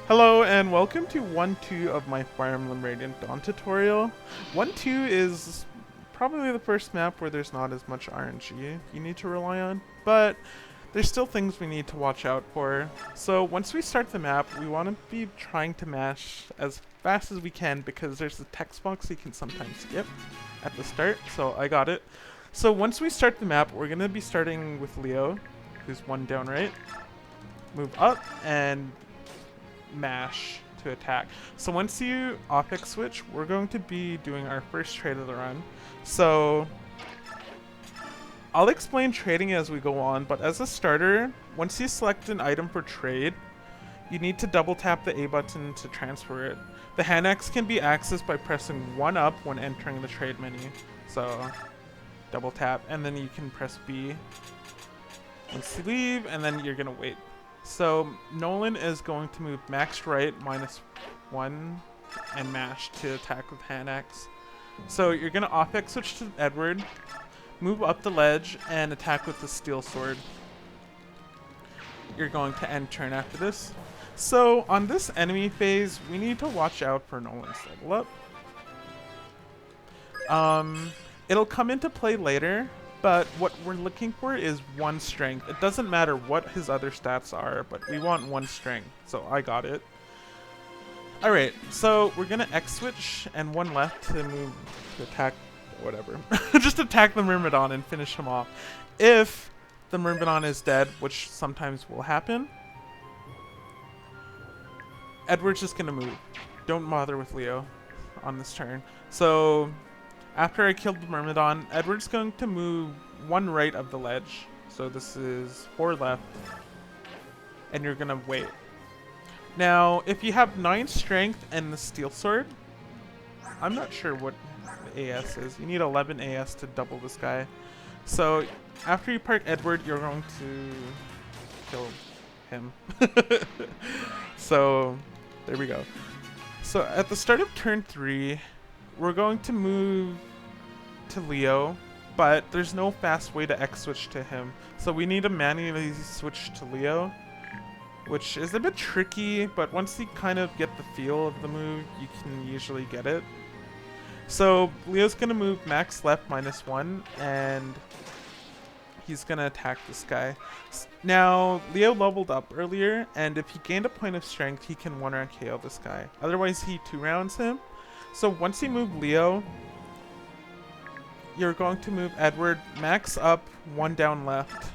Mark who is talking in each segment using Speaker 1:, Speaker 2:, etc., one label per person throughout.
Speaker 1: Hello and welcome to 1-2 of my Fire Emblem Radiant Dawn tutorial. 1-2 is probably the first map where there's not as much RNG you need to rely on, but there's still things we need to watch out for. So once we start the map, we want to be trying to mash as fast as we can because there's a text box you can sometimes skip at the start, so I got it. So once we start the map, we're going to be starting with Leo, who's one down right. Move up and mash to attack. So once you OPEX switch, we're going to be doing our first trade of the run. So I'll explain trading as we go on, but as a starter, once you select an item for trade, you need to double tap the A button to transfer it. The hand axe can be accessed by pressing 1 up when entering the trade menu. So double tap and then you can press B once you leave, and then you're gonna wait. So Nolan is going to move max right -1 and mash to attack with hand axe. So you're gonna OPEX switch to Edward, move up the ledge, and attack with the steel sword. You're going to end turn after this. So on this enemy phase, we need to watch out for Nolan's level up. It'll come into play later, but what we're looking for is 1 strength. It doesn't matter what his other stats are, but we want 1 strength, so I got it. Alright, so we're gonna X switch and 1 left to move to attack, whatever. Just attack the Myrmidon and finish him off. If the Myrmidon is dead, which sometimes will happen, Edward's just gonna move. Don't bother with Leo on this turn. So after I killed the Myrmidon, Edward's going to move 1 right of the ledge. So this is 4 left. And you're going to wait. Now, if you have 9 strength and the steel sword, I'm not sure what the AS is. You need 11 AS to double this guy. So after you park Edward, you're going to kill him. So there we go. So at the start of turn 3, we're going to move to Leo, but there's no fast way to X switch to him. So we need to manually switch to Leo, which is a bit tricky, but once you kind of get the feel of the move, you can usually get it. So Leo's going to move max left -1, and he's going to attack this guy. Now, Leo leveled up earlier, and if he gained a point of strength, he can 1-round KO this guy. Otherwise, he 2-rounds him. So once you move Leo, you're going to move Edward max up, 1 down left.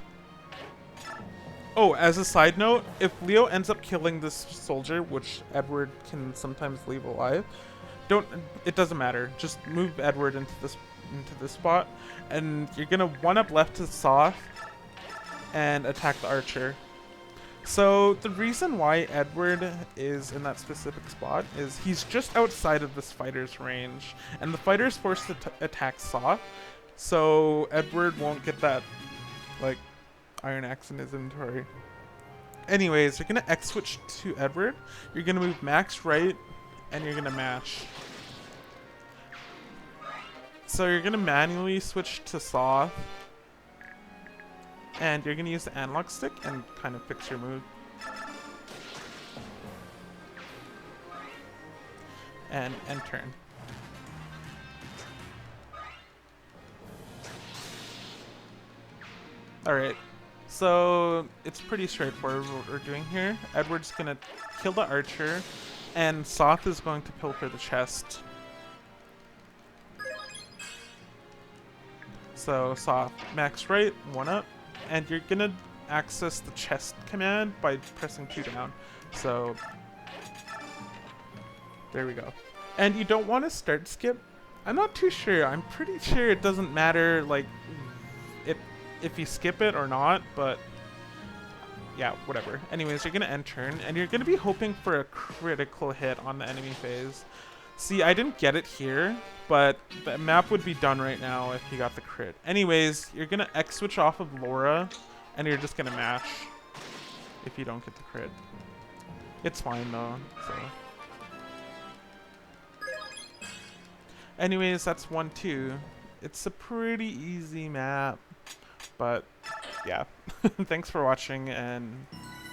Speaker 1: Oh, as a side note, if Leo ends up killing this soldier, which Edward can sometimes leave alive, it doesn't matter. Just move Edward into this spot, and you're gonna 1 up left to Sothe and attack the archer. So the reason why Edward is in that specific spot is he's just outside of this fighter's range, and the fighter is forced to attack Sothe, so Edward won't get that, like, iron axe in his inventory. Anyways, you're gonna X switch to Edward, you're gonna move max right, and you're gonna mash. So you're gonna manually switch to Sothe, and you're going to use the analog stick and kind of fix your move. And end turn. Alright, so it's pretty straightforward what we're doing here. Edward's going to kill the archer, and Sothe is going to pilfer the chest. So Sothe, max right, 1 up. And you're gonna access the chest command by pressing 2 down. So there we go. And you don't want to start skip. I'm not too sure. I'm pretty sure it doesn't matter, like, if you skip it or not, but yeah, whatever. Anyways, you're gonna end turn, and you're gonna be hoping for a critical hit on the enemy phase. See, I didn't get it here, but the map would be done right now if you got the crit. Anyways, you're gonna X switch off of Laura, and you're just gonna mash if you don't get the crit. It's fine though, so. Anyways, that's 1-2. It's a pretty easy map, but yeah. Thanks for watching, and